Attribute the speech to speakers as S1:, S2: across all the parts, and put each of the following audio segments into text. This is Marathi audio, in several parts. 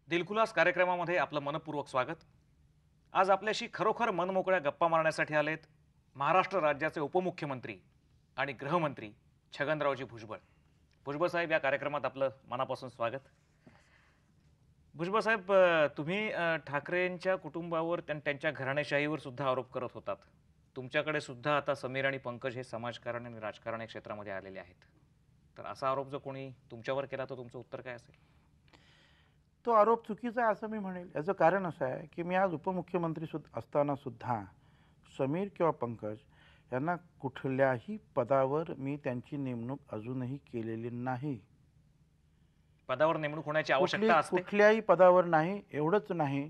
S1: दिलखुलास कार्यक्रमामध्ये आपलं मनपूर्वक स्वागत. आज आपल्याशी खरोखर मनमोकळ्या गप्पा मारण्यासाठी आलेत महाराष्ट्र राज्याचे उपमुख्यमंत्री आणि गृहमंत्री छगनरावजी भुजबळ. भुजबळ साहेब, या कार्यक्रमात आपलं मनापासून स्वागत. भुजबळ साहेब, तुम्ही ठाकरेंच्या कुटुंबावर त्यांच्या घराणेशाहीवर सुद्धा आरोप करत होतात. तुमच्याकडे सुद्धा आता समीर आणि पंकज हे समाजकारण आणि राजकारण या क्षेत्रामध्ये आलेले आहेत. तर असा आरोप जर कोणी तुमच्यावर केला तर तुमचं उत्तर काय असेल?
S2: तो आरोप चुकीचा आहे असं मी म्हणेल. याचं कारण असं आहे की मी आज उपमुख्यमंत्री असताना सुद्धा समीर किंवा पंकज यांना कुठल्याही पदावर मी त्यांची नेमणूक अजूनही केलेली नाही.
S1: पदावर नेमणूक होण्याची आवश्यकता असते?
S2: कुठल्याही पदावर नाही. एवढंच नाही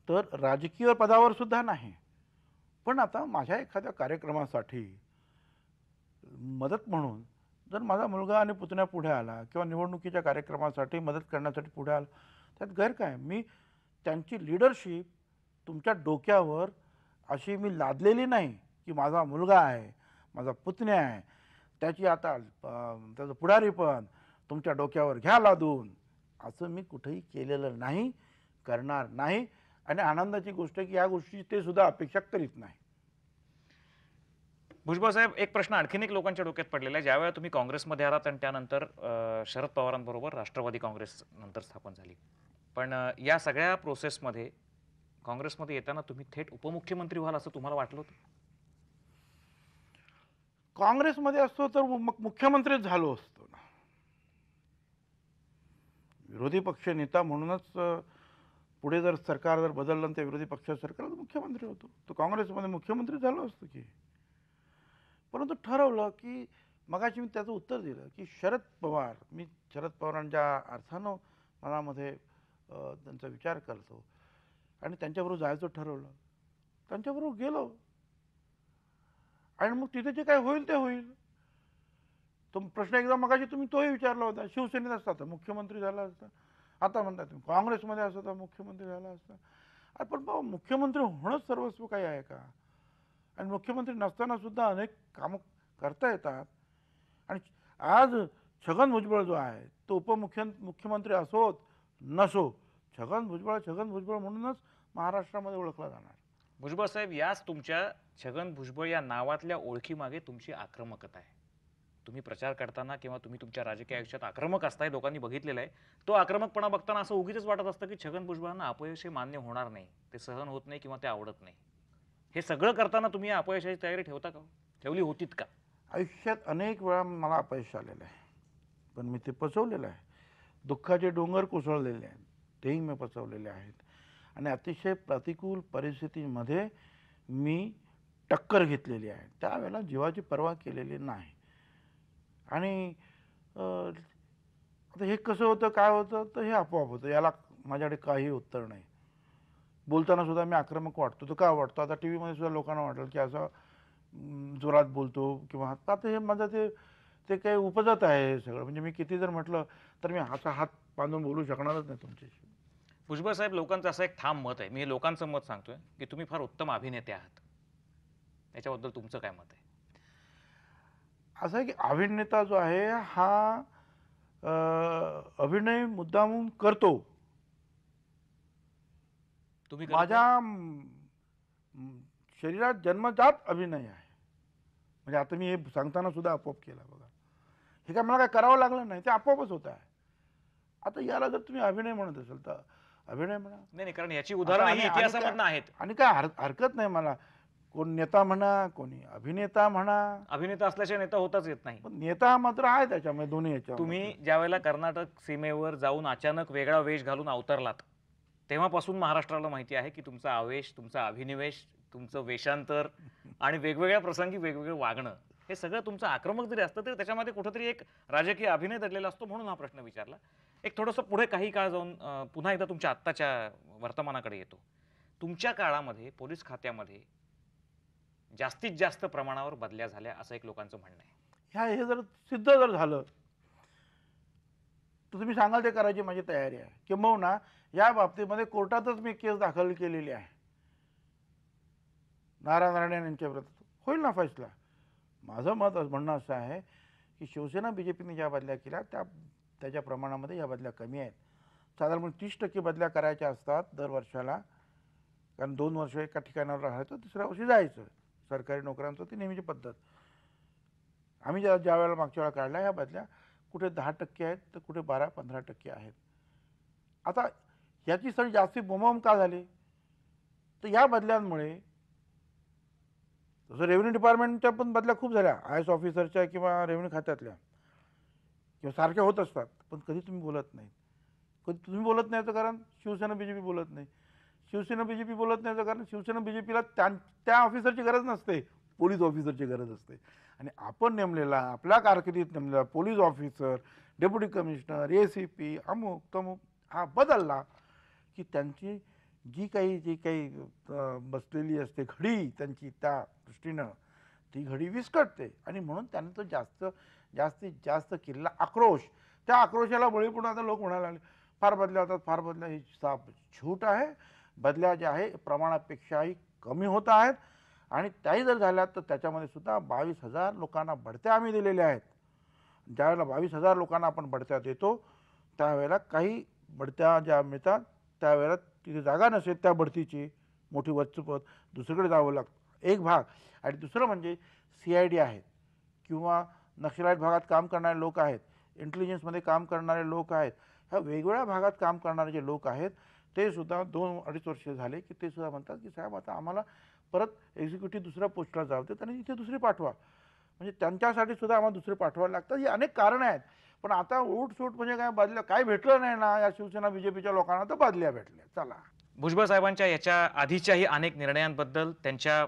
S2: तर राजकीय पदावर सुद्धा नाही. पण आता माझ्या एखाद्या कार्यक्रमासाठी मदत म्हणून जर माझा मुलगा आणि पुतण्या पुढे आला किंवा निवडणुकीच्या कार्यक्रमासाठी मदत करण्यासाठी पुढे आला, त्यात गैर काय? मी त्यांची लीडरशिप तुमच्या डोक्यावर अशी मी लादलेली नाही की माझा मुलगा आहे, माझा पुतण्या आहे, त्याची आता त्याचं पुढारी पण तुमच्या डोक्यावर घ्या लादून, असं मी कुठेही केलेलं नाही, करणार नाही. आणि आनंदाची गोष्ट आहे की या गोष्टी ते सुद्धा अपेक्षा करीत नाही.
S1: भुजबळ साहेब, एक प्रश्न आणखीन एक लोकांच्या डोक्यात पडलेला आहे. ज्यावेळेला तुम्ही काँग्रेसमध्ये आलात आणि त्यानंतर शरद पवारांबरोबर राष्ट्रवादी काँग्रेस नंतर स्थापन झाली, पण या सगळ्या प्रोसेसमध्ये काँग्रेसमध्ये येताना तुम्ही थेट उपमुख्यमंत्री व्हाल असं तुम्हाला वाटलं होतं?
S2: काँग्रेसमध्ये असतो तर मग मुख्यमंत्रीच झालो असतो ना. विरोधी पक्ष नेता म्हणूनच पुढे जर सरकार जर बदललं त्या विरोधी पक्ष सरकार मुख्यमंत्री होतो, तो काँग्रेसमध्ये मुख्यमंत्री झालो असतो की. परंतु ठरवलं की मगाशी मी त्याचं उत्तर दिलं की मी शरद पवारांच्या अर्थानं मनामध्ये त्यांचा विचार करतो आणि त्यांच्याबरोबर जायचं ठरवलं, त्यांच्याबरोबर गेलो आणि मग तिथे जे काय होईल ते होईल. तो प्रश्न एकदा मगाशी तुम्ही तोही विचारला होता. शिवसेनेत असता तर मुख्यमंत्री झाला असता, आता म्हणता तुम्ही काँग्रेसमध्ये असता तर मुख्यमंत्री झाला असता. अरे पण बाबा, मुख्यमंत्री होणंच सर्वस्व काही आहे का? आणि मुख्यमंत्री नसताना सुद्धा अनेक कामं करता येतात. आणि आज छगन भुजबळ जो आहे तो मुख्यमंत्री असोत नसो, छगन भुजबळ म्हणूनच महाराष्ट्रामध्ये ओळखला जाणार.
S1: भुजबळ साहेब, याच तुमच्या छगन भुजबळ या नावातल्या ओळखीमागे तुमची आक्रमकता आहे. तुम्ही प्रचार करताना किंवा तुम्ही तुमच्या राजकीय आयुष्यात आक्रमक असताय, लोकांनी बघितलेलं आहे. तो आक्रमकपणा बघताना असं उगीच वाटत असतं की छगन भुजबळांना अपयश हे मान्य होणार नाही, ते सहन होत नाही किंवा ते आवडत नाही. हे सगळं करताना तुम्ही अपयशाची तयारी ठेवता का? ठेवली होतीत का?
S2: आयुष्यात अनेक वेळा मला अपयश आलेलं आहे, पण मी ते पचवलेलं आहे. दुःखाचे डोंगर कोसळलेले आहेत, तेही मी पचवलेले आहेत. आणि अतिशय प्रतिकूल परिस्थितीमध्ये मी टक्कर घेतलेली आहे. त्यावेळेला जीवाची पर्वा केलेली नाही. आणि आता हे कसं होतं, काय होतं, तर हे आपोआप होतं. याला माझ्याकडे काही उत्तर नाही. बोलताना सुद्धा मी आक्रमक वाटतो. तर का वाटतो? आता टी व्हीमध्ये सुद्धा लोकांना वाटेल की असं जोरात बोलतो किंवा आता हे माझं ते ते काही उपजत आहे सगळं. म्हणजे मी किती जर म्हटलं तर मी हात बांधून बोलू शकणारच नाही तुमच्याशी.
S1: भुजबळ साहेब, लोकांचं असं एक ठाम मत आहे, मी लोकांचं मत सांगतोय, की तुम्ही फार उत्तम अभिनेते आहात. त्याच्याबद्दल तुमचं काय मत आहे?
S2: असं आहे की अभिनेता जो आहे हा अभिनय मुद्दामून करतो.
S1: तुम्ही
S2: माझ्या शरीरात जन्मजात अभिनय आहे. म्हणजे आता मी हे सांगताना सुद्धा आपोआप केला बघा. हे काय मला काय करावं लागलं नाही, ते आपोआपच होत आहे. आता याला जर तुम्ही अभिनय म्हणत असाल तर अभिनय म्हणा.
S1: नाही, कारण याची उदाहरणं इतिहासामधनं आहेत.
S2: आणि काय हरकत नाही मला. कोण नेता म्हणा, कोणी अभिनेता म्हणा.
S1: अभिनेता असल्याशिवाय नेता होताच येत नाही.
S2: पण नेता मात्र आहे त्याच्यामध्ये, दोन्ही याच्यामध्ये.
S1: तुम्ही ज्यावेळेला कर्नाटक सीमेवर जाऊन अचानक वेगळा वेश घालून अवतरलात, तेव्हापासून महाराष्ट्राला माहिती आहे की तुमचा आवेश, तुमचा अभिनिवेश, तुमचं वेशांतर आणि वेगवेगळ्या प्रसंगी वेगवेगळं वागणं, हे सगळं तुमचं आक्रमक जरी असतं तरी त्याच्यामध्ये कुठेतरी एक राजकीय अभिनय दडलेला असतो, म्हणून हा प्रश्न विचारला. एक थोडंसं पुढे काही काळ जाऊन पुन्हा एकदा तुमच्या आत्ताच्या वर्तमानाकडे येतो. तुमच्या काळामध्ये पोलीस खात्यामध्ये जास्तीत जास्त प्रमाणावर बदल्या झाल्या असं एक लोकांचं म्हणणं आहे.
S2: हे जर सिद्ध जर झालं तर तुम्ही सांगाल ते करायची माझी तयारी आहे. किंबहुना या बाबतीमध्ये कोर्टातच मी केस दाखल केलेली आहे. नारायण यांच्या विरोधात होईल ना फैसला. माझं मत म्हणणं असं आहे की शिवसेना BJPने ज्या बदल्या केल्या त्याच्या प्रमाणामध्ये या बदल्या कमी आहेत. साधारण 30% बदल्या करायच्या असतात दर वर्षाला. कारण 2 वर्ष एका ठिकाणावर राहायचं, तिसऱ्या वर्षी जायचं. सरकारी नोकऱ्यांचं ती नेहमीची पद्धत. आम्ही ज्या वेळेला मागच्या वेळेला काढल्या ह्या बदल्या कुठे 10% आहेत तर कुठे 12-15% आहेत. आता याची सगळी जास्ती बोंबाबोंब का झाली? तर या बदल्यांमुळे जसं रेव्हेन्यू डिपार्टमेंटच्या पण बदल्या खूप झाल्या, IAS ऑफिसरच्या किंवा रेव्हेन्यू खात्यातल्या, किंवा सारख्या होत असतात, पण कधी तुम्ही बोलत नाही. कधी तुम्ही बोलत नाही कारण शिवसेना BJP बोलत नाही. शिवसेना BJP बोलत नाही कारण शिवसेना BJPला त्या ऑफिसरची गरज नसते, पोलीस ऑफिसरची गरज असते. आणि आपण नेमलेला, आपल्या कारकिर्दीत नेमलेला police officer, deputy commissioner, ACP, अमुक तमुक हा बदलला की त्यांची जी काही बसलेली असते घडी त्यांची, त्या दृष्टीनं ती घडी विस्कटते. आणि म्हणून त्यांनी तो जास्तीत जास्त किल्ला आक्रोश, त्या आक्रोशाला बळी पडून आता लोक म्हणायला लागले फार बदल्या होतात, फार बदल्या. ही साफ झूट आहे. बदल्या ज्या आहे प्रमाणापेक्षाही कमी होत आहेत. आणि त्याही जर झाल्या तर त्याच्यामध्ये सुद्धा 22,000 लोकांना बढत्या आम्ही दिलेल्या आहेत. ज्यावेळेला 22,000 लोकांना आपण बढत्या देतो त्यावेळेला काही बढत्या ज्या मिळतात त्यावेळेला तिथे जागा नसेल त्या बढतीची, मोठी वस्तुपद दुसरीकडे जावं लागतं, एक भाग. आणि दुसरं म्हणजे CID आहेत किंवा नक्षलाईट भागात काम करणारे लोक आहेत, इंटेलिजन्समध्ये काम करणारे लोक आहेत, ह्या वेगवेगळ्या भागात काम करणारे जे लोक आहेत ते सुद्धा 2-2.5 वर्ष झाले की ते सुद्धा म्हणतात की साहेब आता आम्हाला परत एक्झिक्युटिव्ह दुसऱ्या पोस्टला जाऊ देत आणि इथे दुसरी पाठवा. म्हणजे त्यांच्यासाठी सुद्धा आम्हाला दुसरे पाठवायला लागतात. ही अनेक कारणं आहेत. पण आता उठसूट म्हणजे काय बदल्या काय भेटलं नाही ना या शिवसेना BJPच्या लोकांना, तर बदल्या भेटल्या. चला.
S1: भुजबळ साहेबांच्या याच्या आधीच्याही अनेक निर्णयांबद्दल, त्यांच्या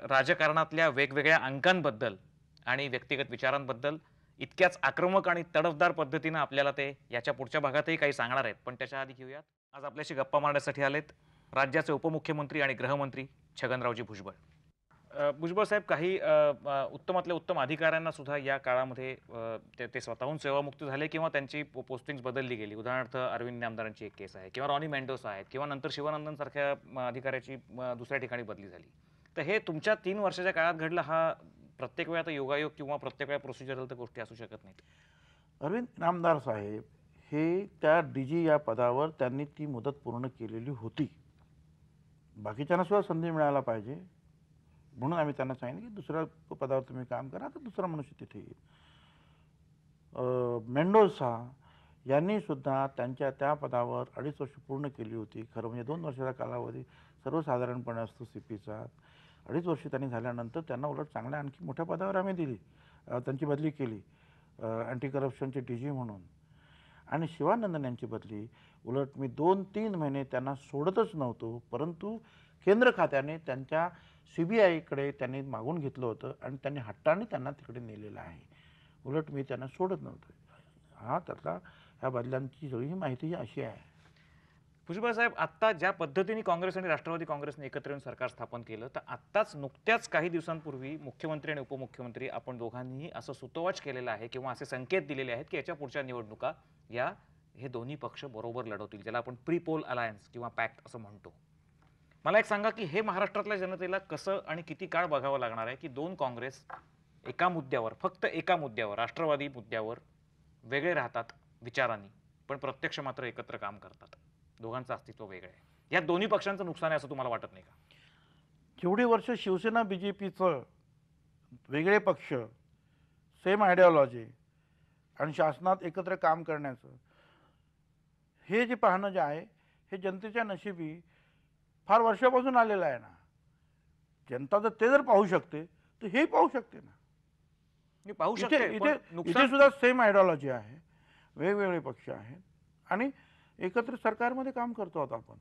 S1: राजकारणातल्या वेगवेगळ्या अंकांबद्दल आणि व्यक्तिगत विचारांबद्दल इतक्याच आक्रमक आणि तडफदार पद्धतीनं आपल्याला ते याच्या पुढच्या भागातही काही सांगणार आहेत. पण त्याच्या आधी घेऊयात, आज आपल्याशी गप्पा मारण्यासाठी आलेत राज्याचे उपमुख्यमंत्री आणि गृहमंत्री छगनरावजी भुजबळ. भुजबळ साहेब, काही उत्तमातल्या उत्तम अधिकाऱ्यांना सुद्धा या काळामध्ये ते स्वतःहून सेवामुक्त झाले किंवा त्यांची पोस्टिंग बदलली गेली. उदाहरणार्थ अरविंद नामदारांची एक केस आहे, किंवा रॉनी मेंडोस आहेत, किंवा नंतर शिवानंदन सारख्या अधिकाऱ्याची दुसऱ्या ठिकाणी बदली झाली. तर हे तुमच्या 3 वर्षाच्या काळात घडलं, हा प्रत्येक वेळा योगायोग किंवा प्रत्येक वेळा प्रोसिजरल तर गोष्टी असू शकत नाहीत.
S2: अरविंद नामदार साहेब हे त्या DG या पदावर त्यांनी ती मुदत पूर्ण केलेली होती. बाकीच्यांना सुद्धा संधी मिळायला पाहिजे म्हणून आम्ही त्यांना सांगितलं की दुसऱ्या पदावर तुम्ही काम करा, तर दुसरा मनुष्य तिथे येईल. मेंडोसा यांनी सुद्धा त्यांच्या त्या पदावर 2.5 वर्ष पूर्ण केली होती. खरं म्हणजे 2 वर्षाचा कालावधी सर्वसाधारणपणे असतो CPचा. 2.5 वर्ष त्यांनी झाल्यानंतर त्यांना उलट चांगल्या आणखी मोठ्या पदावर आम्ही दिली, त्यांची बदली केली अँटी करप्शनचे DG म्हणून. आणि शिवानंदन यांची बदली उलट मी 2-3 महिने त्यांना सोडतच नव्हतो, परंतु केंद्र खात्याने त्यांच्या CBIकडे त्यांनी मागून घेतलं होतं आणि त्यांनी हट्टाने त्यांना तिकडे नेलेलं आहे. उलट मी त्यांना सोडत नव्हतो. हा त्यातला ह्या बदलांची सगळी माहिती अशी आहे.
S1: भुजबळ साहेब, आत्ता ज्या पद्धतीने काँग्रेस आणि राष्ट्रवादी काँग्रेसने एकत्र येऊन सरकार स्थापन केलं, तर आत्ताच नुकत्याच काही दिवसांपूर्वी मुख्यमंत्री आणि उपमुख्यमंत्री आपण दोघांनीही असं सुतोवाच केलेलं आहे किंवा असे संकेत दिलेले आहेत की याच्या पुढच्या निवडणुका हे दोन्ही पक्ष बरोबर लढवतील, ज्याला आपण प्री पोल अलायन्स किंवा पॅक्ट असं म्हणतो. मला एक सांगा की हे महाराष्ट्रातल्या जनतेला कसं आणि किती काळ बघावं लागणार आहे की 2 काँग्रेस एका मुद्द्यावर, फक्त एका मुद्द्यावर, राष्ट्रवादी मुद्द्यावर वेगळे राहतात विचारांनी, पण प्रत्यक्ष मात्र एकत्र काम करतात. दोघांचं अस्तित्व वेगळं आहे. या दोन्ही पक्षांचं नुकसान आहे असं तुम्हाला वाटत नाही का?
S2: जेवढी वर्ष शिवसेना BJPचं वेगळे पक्ष, सेम आयडिओलॉजी आणि शासनात एकत्र काम करण्याचं हे जे पाहणं जे आहे हे जनतेच्या नशिबी फार वर्षापासून आलेलं आहे ना. जनता जर ते पाहू शकते तर हे पाहू शकते ना.
S1: मी पाहू
S2: इथे
S1: शकते, पण
S2: इथे
S1: नुकसान
S2: इथे सुद्धा सेम आयडिओलॉजी आहे, वेगवेगळे पक्ष आहेत आणि एकत्र सरकारमध्ये काम करतो आहोत आपण.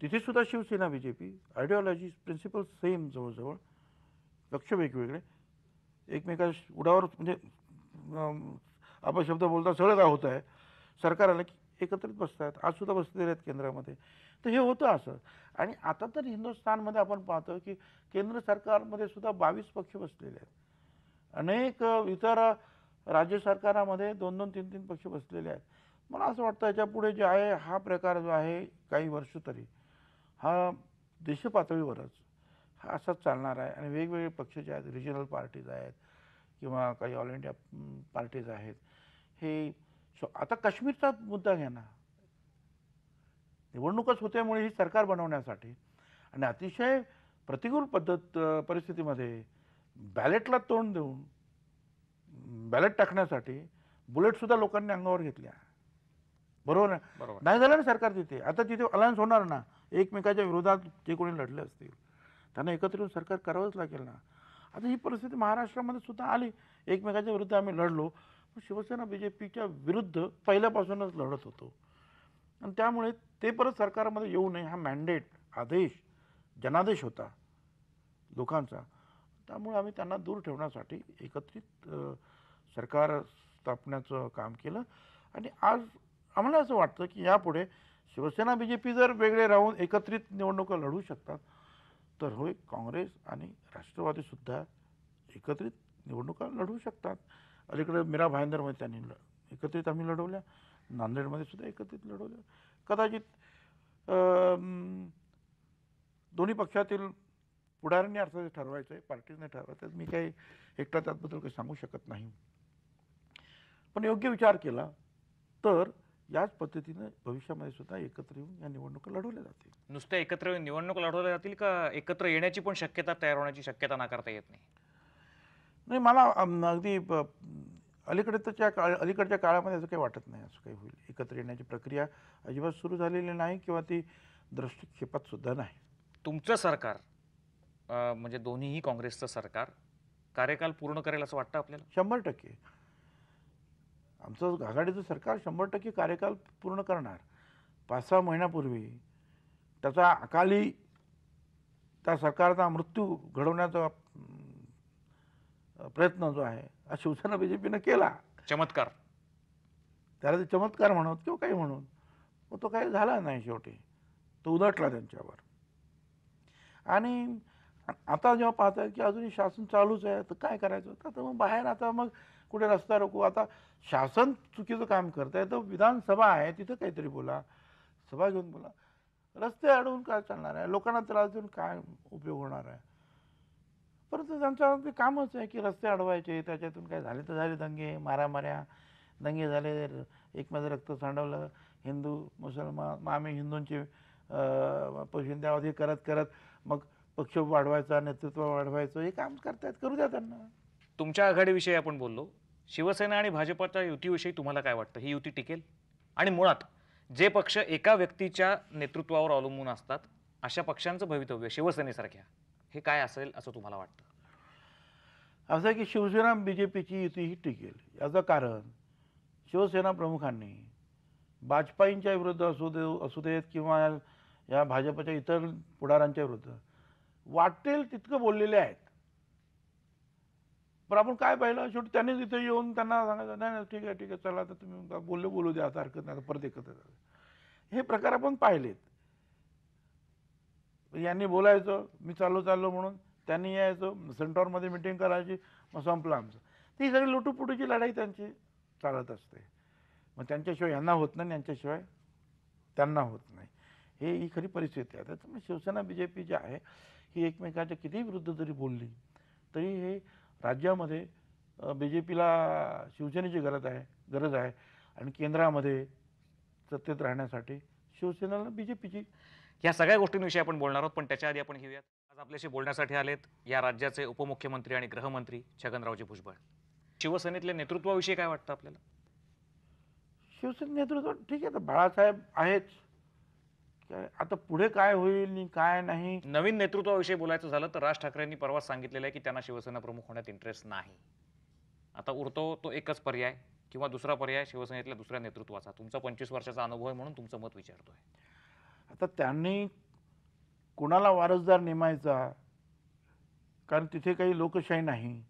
S2: तिथे सुद्धा Shiv Sena BJP ideology principle same, जवळजवळ पक्ष वेगवेगळे एकमेका उडावर, म्हणजे आपण शब्द बोलता सगळं काय होतं आहे, सरकार आलं की एकत्रित बसतात. आज सुद्धा बसलेले आहेत केंद्रामध्ये. तर हे होतं असं. आणि आता तर हिंदुस्थानमध्ये आपण पाहतो की केंद्र सरकारमध्ये सुद्धा 22 पक्ष बसलेले आहेत. अनेक इतर राज्य सरकारामध्ये 2-2, 3-3 पक्ष बसलेले आहेत. मला असं वाटतं याच्यापुढे जे आहे हा प्रकार जो आहे काही वर्ष तरी हा देशपातळीवरच हा असाच चालणार आहे. आणि वेगवेगळे पक्ष जे आहेत, रिजनल पार्टीज आहेत किंवा काही ऑल इंडिया पार्टीज आहेत, हे आता काश्मीरचा मुद्दा घ्या ना. निवडणूकच होत्यामुळे ही सरकार बनवण्यासाठी आणि अतिशय प्रतिकूल परिस्थितीमध्ये बॅलेटला तोंड देऊन बॅलेट टाकण्यासाठी बुलेटसुद्धा लोकांनी अंगावर घेतल्या. बरोबर आहे.
S1: बरोबर.
S2: नाही झालं ना सरकार तिथे. आता तिथे अलायन्स होणार ना. एकमेकाच्या विरोधात जे कोणी लढले असतील त्यांना एकत्र येऊन सरकार करावंच लागेल ना. आता ही परिस्थिती महाराष्ट्रामध्ये सुद्धा आली. एकमेकाच्या विरुद्ध आम्ही लढलो. पण शिवसेना BJPच्या विरुद्ध पहिल्यापासूनच लढत होतो आणि त्यामुळे ते परत सरकारमध्ये येऊ नये हा मॅन्डेट, आदेश, जनादेश होता लोकांचा. त्यामुळे आम्ही त्यांना दूर ठेवण्यासाठी एकत्रित सरकार स्थापण्याचं काम केलं आणि आज आम्हाला असं वाटतं की यापुढे शिवसेना BJP जर वेगळे राहून एकत्रित निवडणुका लढू शकतात तर होय काँग्रेस आणि राष्ट्रवादीसुद्धा एकत्रित निवडणुका लढू शकतात. अलीकडे मीरा भाईंदरमध्ये त्यांनी एकत्रित आम्ही लढवल्या, नांदेडमध्ये सुद्धा एकत्रित लढवल्या. कदाचित दोन्ही पक्षातील पुढाऱ्यांनी अर्थात ठरवायचं आहे, पार्टीने ठरवायचं आहे. मी काही एकटा त्याबद्दल काही सांगू शकत नाही. पण योग्य विचार केला तर याच पद्धतीने भविष्यामध्ये सुद्धा एकत्र येऊन या निवडणुका लढवल्या जातील.
S1: नुसत्या एकत्र येऊन निवडणूक लढवल्या जातील का एकत्र येण्याची पण शक्यता, तयार होण्याची शक्यता नाकारता येत नाही?
S2: नाही, मला अगदी अलीकडच्या काळामध्ये असं काही वाटत नाही असं काही होईल. एकत्र येण्याची प्रक्रिया अजिबात सुरू झालेली नाही किंवा ती दृष्टिक्षेपात सुद्धा नाही.
S1: तुमचं सरकार म्हणजे दोन्हीही काँग्रेसचं सरकार कार्यकाल पूर्ण करेल असं वाटतं आपल्याला?
S2: 100% आमचं आघाडीचं सरकार 100% कार्यकाल पूर्ण करणार. 5-6 महिन्यापूर्वी त्याचा अकाली त्या सरकारचा मृत्यू घडवण्याचा प्रयत्न जो आहे हा शिवसेना BJPनं केला.
S1: चमत्कार.
S2: त्याला ते चमत्कार म्हणत किंवा काही म्हणून मग तो काही झाला नाही. शेवटी तो उलटला त्यांच्यावर. आणि आता जेव्हा पाहताय की अजूनही शासन चालूच आहे तर काय करायचं. आता मग बाहेर आता मग कुठे रस्ता रोको. आता शासन चुकीचं काम करत आहे तर विधानसभा आहे तिथं काहीतरी बोला, सभा घेऊन बोला. रस्ते अडवून काय चालणार आहे. लोकांना त्रास देऊन काय उपयोग होणार आहे. परंतु त्यांचं ते कामच आहे की रस्ते अडवायचे. त्याच्यातून काय झाले तर झाले दंगे, मारामाऱ्या. दंगे झाले, एकमेकांचं रक्त सांडवलं, हिंदू मुसलमान. मग आम्ही हिंदूंची पोशिंद्यावधी करत करत मग पक्ष वाढवायचा, नेतृत्व वाढवायचं हे काम करतायत. करू द्या त्यांना.
S1: तुमच्या आघाडीविषयी आपण बोललो. शिवसेना आणि भाजपच्या युतीविषयी तुम्हाला काय वाटतं? ही युती टिकेल? आणि मुळात जे पक्ष एका व्यक्तीच्या नेतृत्वावर अवलंबून असतात अशा पक्षांचं भवितव्य शिवसेनेसारख्या हे काय असेल असं तुम्हाला वाटतं?
S2: असं आहे की शिवसेना BJPची युती ही टिकेल. याचं कारण शिवसेना प्रमुखांनी वाजपेयींच्या विरुद्ध असू देत किंवा या भाजपच्या इतर पुढाऱ्यांच्या विरुद्ध वाटेल तितकं बोललेले आहेत. पण आपण काय पाहिलं शेवटी त्यांनी तिथे येऊन त्यांना सांगायचं नाही ठीक आहे चला आता तुम्ही बोलू द्या, आता हरकत नाही, परत एकत्र. हे प्रकार आपण पाहिलेत. यांनी बोलायचं मी चाललो म्हणून, त्यांनी यायचं सेंटरमध्ये मिटिंग करायची, मग संपलं आमचं. ती सगळी लुटूपुटूची लढाई त्यांची चालत असते. मग त्यांच्याशिवाय यांना होत नाही, यांच्याशिवाय त्यांना होत नाही. ही खरी परिस्थिती आहे. त्याच्यामुळे शिवसेना BJP जी आहे ही एकमेकाच्या कितीही विरुद्ध जरी बोलली तरी हे राज्यामध्ये BJPला शिवसेनेची गरज आहे आणि केंद्रामध्ये सत्तेत राहण्यासाठी शिवसेनेला BJPची.
S1: या सगळ्या गोष्टींविषयी आपण बोलणार आहोत, पण त्याच्या आधी आपण घेऊयात. आज आपल्याशी बोलण्यासाठी आलेत या राज्याचे उपमुख्यमंत्री आणि गृहमंत्री छगनरावजी भुजबळ. शिवसेनेतल्या नेतृत्वाविषयी काय वाटतं आपल्याला?
S2: शिवसेना नेतृत्व ठीक आहे. तर बाळासाहेब आहेच. आता पुढे काय होईल आणि काय नाही.
S1: नवीन नेतृत्वाविषयी बोलायचं झालं तर राज ठाकरेंनी परवाच सांगितलेलं आहे की त्यांना शिवसेना प्रमुख होण्यात इंटरेस्ट नाही. आता उरतो तो एकच पर्याय किंवा दुसरा पर्याय शिवसेनेतल्या दुसऱ्या नेतृत्वाचा. तुमचा 25 वर्षाचा अनुभव आहे म्हणून तुमचं मत विचारतोय.
S2: आता त्यांनी कोणाला वारसदार नेमायचा, कारण तिथे काही लोकशाही नाही,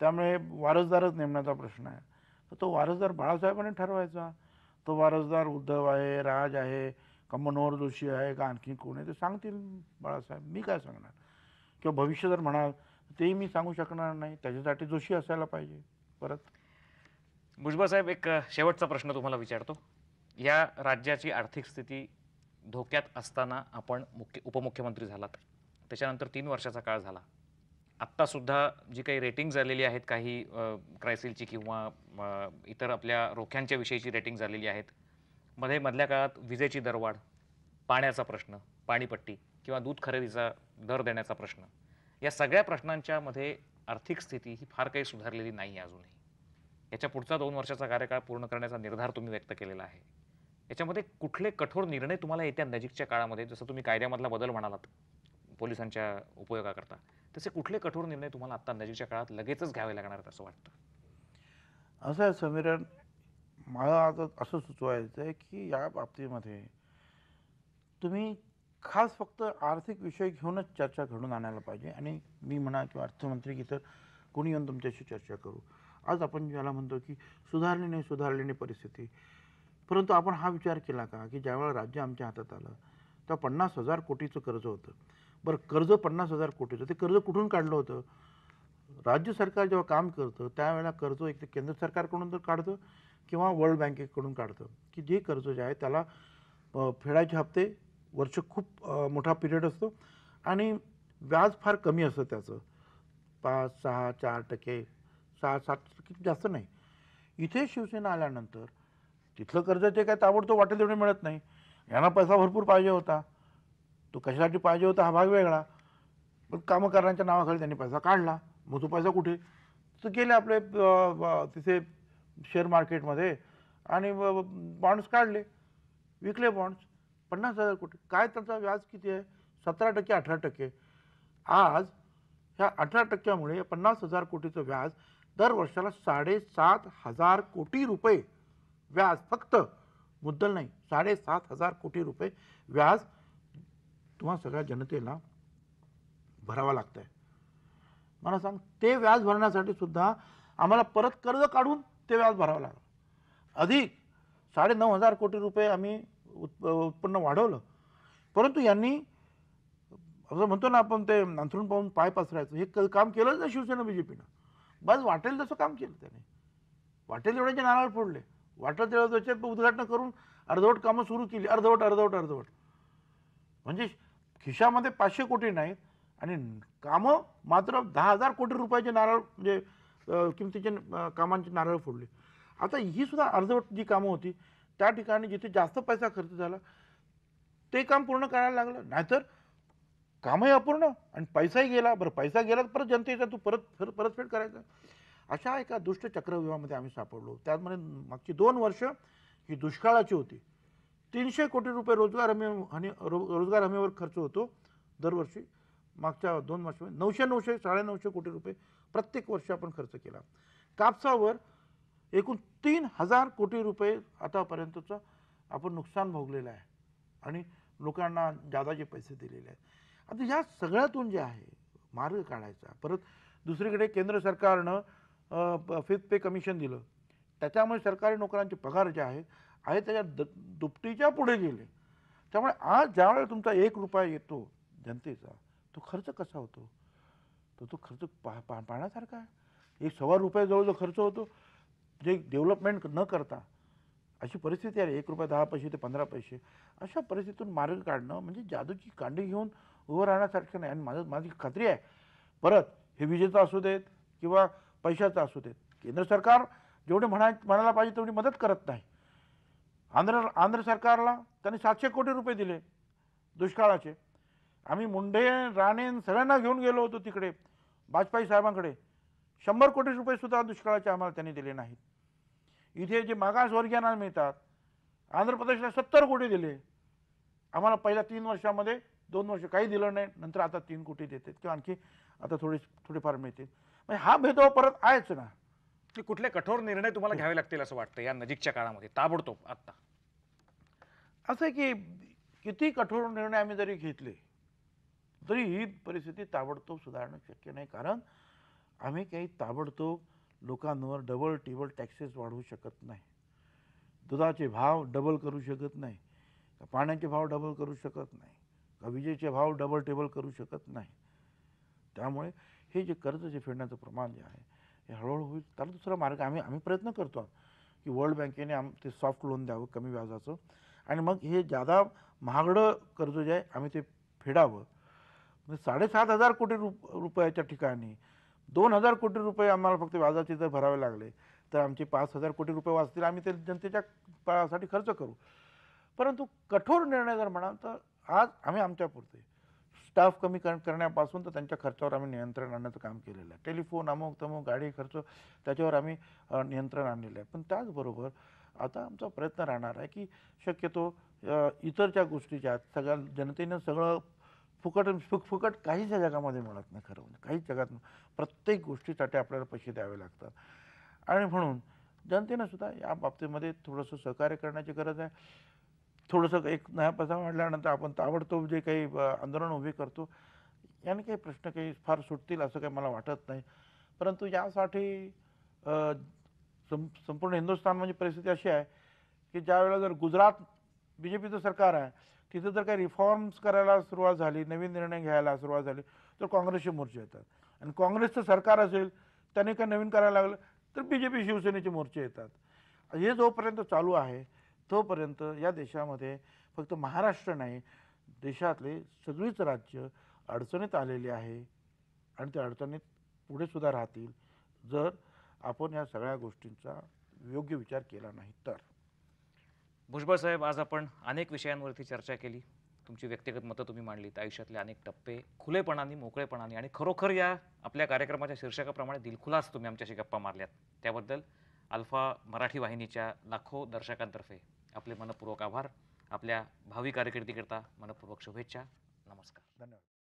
S2: त्यामुळे वारसदारच नेमण्याचा प्रश्न आहे. तर तो वारसदार बाळासाहेबांनी ठरवायचा. तो वारसदार उद्धव आहे, राज आहे का मनोहर जोशी आहे का आणखी कोण आहे ते सांगतील बाळासाहेब. मी काय सांगणार. किंवा भविष्य जर म्हणाल तेही मी सांगू शकणार नाही. त्याच्यासाठी जोशी असायला पाहिजे. परत
S1: भुजबळ साहेब, एक शेवटचा प्रश्न तुम्हाला विचारतो. या राज्याची आर्थिक स्थिती धोक्यात असताना आपण उपमुख्यमंत्री झालात. त्याच्यानंतर 3 वर्षाचा काळ झाला. आत्तासुद्धा जी काही रेटिंग झालेली आहेत, काही क्रायसिलची किंवा इतर आपल्या रोख्यांच्या विषयीची रेटिंग झालेली आहेत. मधल्या काळात विजेची दरवाढ, पाण्याचा प्रश्न, पाणीपट्टी किंवा दूध खरेदीचा दर देण्याचा प्रश्न, या सगळ्या प्रश्नांच्या मध्ये आर्थिक स्थिती ही फार काही सुधारलेली नाही आहे अजूनही. याच्या पुढचा 2 वर्षाचा कार्यकाळ पूर्ण करण्याचा निर्धार तुम्ही व्यक्त केलेला आहे. याच्यामध्ये कुठले कठोर निर्णय तुम्हाला येत्या नजीकच्या काळामध्ये, जसं तुम्ही कायद्यामधला बदल म्हणालात पोलिसांच्या उपयोगाकरता, तसे कुठले कठोर निर्णय तुम्हाला आता नजीकच्या काळात लगेचच घ्यावे लागणार आहेत असं वाटतं?
S2: असं आहे समीरण, मला आता असं सुचवायचं आहे की या बाबतीमध्ये तुम्ही खास फक्त आर्थिक विषय घेऊनच चर्चा घडून आणायला पाहिजे. आणि मी म्हणा किंवा अर्थमंत्री की तर कोणी येऊन तुमच्याशी चर्चा करू. आज आपण ज्याला म्हणतो की सुधारली नाही परिस्थिती, परंतु आपण हा विचार केला का की ज्यावेळेला राज्य आमच्या हातात आलं तेव्हा 50,000 कोटीचं कर्ज होतं. बरं, कर्ज 50,000 कोटीचं, ते कर्ज कुठून काढलं होतं? राज्य सरकार जेव्हा काम करतं त्यावेळेला कर्ज एक तर केंद्र सरकारकडून तर काढतं किंवा वर्ल्ड बँकेकडून काढतं, की जे कर्ज जे आहे त्याला फेडायचे हप्ते वर्ष खूप मोठा पिरियड असतो आणि व्याज फार कमी असतं त्याचं, 5, 6, 4%, 6-7% जास्त नाही. इथे शिवसेना आल्यानंतर तिथलं कर्ज ते काय ताबडतोब वाटेल तेवढे मिळत नाही. यांना पैसा भरपूर पाहिजे होता. तो कशासाठी पाहिजे होता हा भाग वेगळा, पण कामं करण्याच्या नावाखाली त्यांनी पैसा काढला. मग तो पैसा कुठे? तर गेले आपले तिथे शेअर मार्केटमध्ये आणि बॉन्ड्स काढले, विकले बॉन्ड्स. 50,000 कोटी. काय त्याचा व्याज किती आहे? 17%, 18%. आज ह्या 18%मुळे या 50,000 कोटीचं व्याज दर वर्षाला 7,500 कोटी रुपये व्याज, फक्त मुद्दल नाही, 7,500 कोटी रुपये व्याज तुम्हा सगळ्या जनतेला भरावा लागत आहे. मला सांग, ते व्याज भरण्यासाठी सुद्धा आम्हाला परत कर्ज काढून ते व्याज भरावं लागलं. अधिक 9,500 कोटी रुपये आम्ही उत्पन्न वाढवलं. परंतु यांनी असं म्हणतो ना आपण, ते अंथरूण पाहून पाय पसरायचं, हे काम केलंच नाही शिवसेना बीजेपीनं. बस वाटेल तसं काम केलं त्याने. वाटेल एवढ्याचे नारळ फोडले, वाटेल तेवढं त्याचे उद्घाटन करून अर्धवट कामं सुरू केली. अर्धवट म्हणजे खिशामध्ये 500 कोटी नाहीत आणि कामं मात्र 10,000 कोटी रुपयाचे नारळ, म्हणजे किमतीचे कामांचे नारळ फोडले. आता ही सुद्धा अर्धवट जी कामं होती त्या ठिकाणी जिथे जास्त पैसा खर्च झाला ते काम पूर्ण करायला लागलं. नाहीतर कामही अपूर्ण आणि पैसाही गेला. बरं, पैसा गेला तर परत जनतेचा तू परतफेड करायचा. अशा एका दुष्ट चक्रव्यूहामध्ये आम्ही सापडलो. त्यामध्ये मागची 2 वर्ष ही दुष्काळाची होती. 300 कोटी रुपये रोजगार हमीवर खर्च होतो दरवर्षी. मागच्या 2 वर्षामध्ये 900, 950 कोटी रुपये प्रत्येक वर्षी आपण खर्च केला. कापसावर एकूण 3,000 कोटी रुपये आतापर्यंतचं आपण नुकसान भोगलेलं आहे आणि लोकांना जादाचे पैसे दिलेले आहेत. आता ह्या सगळ्यातून जे आहे मार्ग काढायचा. परत दुसरीकडे केंद्र सरकारनं 5th पे कमिशन दिलं. त्याच्यामुळे सरकारी नोकरांचे पगार जे आहेत त्याच्या दुपटीच्या पुढे गेले. त्यामुळे आज ज्यावेळेला तुमचा 1 रुपया येतो जनतेचा, तो खर्च कसा होतो? तो खर्च पाहण्यासारखा आहे. 1 ₹1.25 जवळजवळ खर्च होतो, जे डेव्हलपमेंट न करता. अशी परिस्थिती आहे. 1 रुपया 10 पैसे ते 15 पैसे. अशा परिस्थितीतून मार्ग काढणं म्हणजे जादूची कांडी घेऊन उभं राहण्यासारखं नाही. आणि माझी खात्री आहे, परत हे विजेचं असू देत किंवा पैशाचं असू देत, केंद्र सरकार जेवढे म्हणायला पाहिजे तेवढी मदत करत नाही. आंध्र सरकारला त्यांनी 700 कोटी रुपये दिले दुष्काळाचे. आम्ही मुंडे, राणे सगळ्यांना घेऊन गेलो होतो तिकडे वाजपेयी साहेबांकडे. 100 कोटी रुपये सुद्धा दुष्काळाचे आम्हाला त्यांनी दिले नाहीत. इथे जे मागासवर्गीयांना मिळतात, आंध्र प्रदेशला 70 कोटी दिले आम्हाला. पहिल्या 3 वर्षामध्ये 2 वर्ष काही दिलं नाही, नंतर आता 3 कोटी देतात किंवा आणखी आता थोडेफार मिळतील. म्हणजे हा भेदभाव परत आहेच ना.
S1: की कुठले कठोर निर्णय तुम्हाला घ्यावे लागतील असं वाटतं या नजीकच्या काळामध्ये, ताबडतोब आत्ता?
S2: असं आहे की किती कठोर निर्णय आम्ही जरी घेतले तरी ही परिस्थिती ताबडतोब सुधारणं शक्य नाही. कारण आम्ही काही ताबडतोब लोकांवर डबल टिबल टॅक्सेस वाढवू शकत नाही. दुधाचे भाव डबल करू शकत नाही, का पाण्याचे भाव डबल करू शकत नाही, का विजेचे भाव डबल टेबल करू शकत नाही. त्यामुळे हे जे कर्ज जे फेडण्याचं प्रमाण जे आहे हे हळूहळू होईल. त्याला दुसरा मार्ग आम्ही प्रयत्न करतो की वर्ल्ड बँकेने ते सॉफ्ट लोन द्यावं कमी व्याजाचं आणि मग हे जादा महागडं कर्ज जे आहे आम्ही ते फेडावं. म्हणजे 7,500 कोटी रुपयाच्या ठिकाणी 2,000 कोटी रुपये आम्हाला फक्त व्याजाचे जर भरावे लागले तर आमचे 5,000 कोटी रुपये वाचतील. आम्ही ते जनतेच्या साठी खर्च करू. परंतु कठोर निर्णय जर म्हणाल तर आज आम्ही आमच्यापुरते स्टाफ कमी करण्यापासून तर त्यांच्या खर्चावर आम्ही नियंत्रण आणण्याचं काम केलेलं आहे. टेलिफोन अमुक तमुक गाडी खर्च त्याच्यावर आम्ही नियंत्रण आणलेलं आहे. पण त्याचबरोबर आता आमचा प्रयत्न राहणार आहे की शक्यतो इतर ज्या गोष्टी ज्या आहेत सगळ्या जनतेनं सगळं फुकट काहीच या जगामध्ये मिळत नाही. खरं म्हणजे काहीच जगात प्रत्येक गोष्टीसाठी आपल्याला पैसे द्यावे लागतात आणि म्हणून जनतेनं सुद्धा या बाबतीमध्ये थोडंसं सहकार्य करण्याची गरज आहे. थोडंसं एक नया पैसा वाढल्यानंतर आपण ताबडतोब जे काही आंदोलन उभी करतो याने काही प्रश्न काही फार सुटतील असं काही मला वाटत नाही. परंतु यासाठी अ, संपूर्ण हिंदुस्थानमध्ये परिस्थिती अशी आहे की ज्यावेळेला जर गुजरात BJPचं सरकार आहे तिथं जर काही रिफॉर्म्स करायला सुरुवात झाली, नवीन निर्णय घ्यायला सुरुवात झाली तर काँग्रेसचे मोर्चे येतात आणि काँग्रेसचं सरकार असेल त्याने काही नवीन करायला लागलं तर BJP शिवसेनेचे मोर्चे येतात. हे जोपर्यंत चालू आहे तोपर्यंत या देशामध्ये फक्त महाराष्ट्र नाही देशातले सगळीच राज्य अडचणीत आलेली आहे आणि त्या अडचणीत पुढे सुद्धा राहतील जर आपण या सगळ्या गोष्टींचा योग्य विचार केला नाही तर.
S1: भुजबळ साहेब, आज आपण अनेक विषयांवरती चर्चा केली. तुमची व्यक्तिगत मतं तुम्ही मांडलीत, आयुष्यातले अनेक टप्पे खुलेपणाने, मोकळेपणाने आणि खरोखर या आपल्या कार्यक्रमाच्या शीर्षकाप्रमाणे दिलखुलास तुम्ही आमच्याशी गप्पा मारल्यात. त्याबद्दल अल्फा मराठी वाहिनीच्या लाखो दर्शकांतर्फे आपले मनपूर्वक आभार. आपल्या भावी कारकिर्दीकरता मनपूर्वक शुभेच्छा. नमस्कार.
S2: धन्यवाद.